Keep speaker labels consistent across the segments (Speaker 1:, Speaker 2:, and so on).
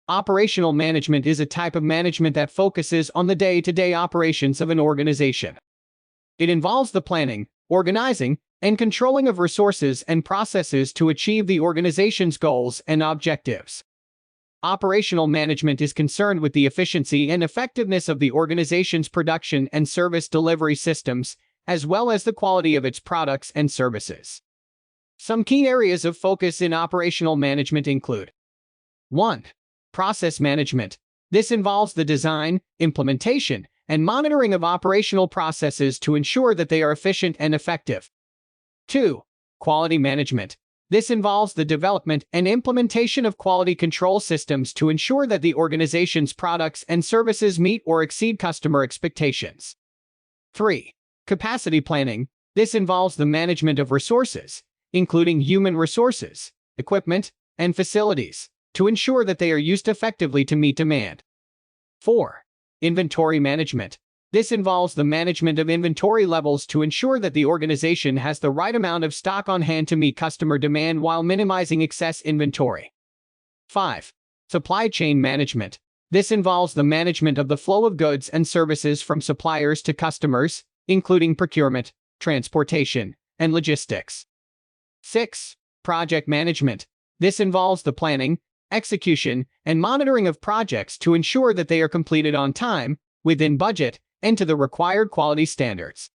Speaker 1: Operational management is a type of management that focuses on the day-to-day operations of an organization. It involves the planning, organizing, and controlling of resources and processes to achieve the organization's goals and objectives. Operational management is concerned with the efficiency and effectiveness of the organization's production and service delivery systems, as well as the quality of its products and services. Some key areas of focus in operational management include 1. Process management. This involves the design, implementation, and monitoring of operational processes to ensure that they are efficient and effective. 2. Quality management. This involves the development and implementation of quality control systems to ensure that the organization's products and services meet or exceed customer expectations. 3. Capacity planning. This involves the management of resources, including human resources, equipment, and facilities, to ensure that they are used effectively to meet demand. 4. Inventory management. This involves the management of inventory levels to ensure that the organization has the right amount of stock on hand to meet customer demand while minimizing excess inventory. 5. Supply chain management. This involves the management of the flow of goods and services from suppliers to customers, including procurement, transportation, and logistics. 6. Project management. This involves the planning, execution, and monitoring of projects to ensure that they are completed on time, within budget, and to the required quality standards.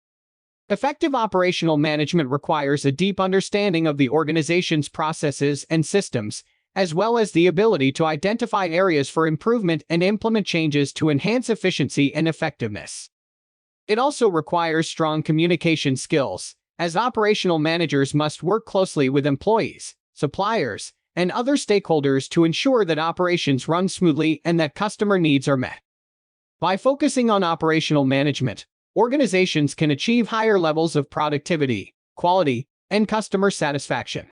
Speaker 1: Effective operational management requires a deep understanding of the organization's processes and systems, as well as the ability to identify areas for improvement and implement changes to enhance efficiency and effectiveness. It also requires strong communication skills, as operational managers must work closely with employees, suppliers, and other stakeholders to ensure that operations run smoothly and that customer needs are met. By focusing on operational management, organizations can achieve higher levels of productivity, quality, and customer satisfaction.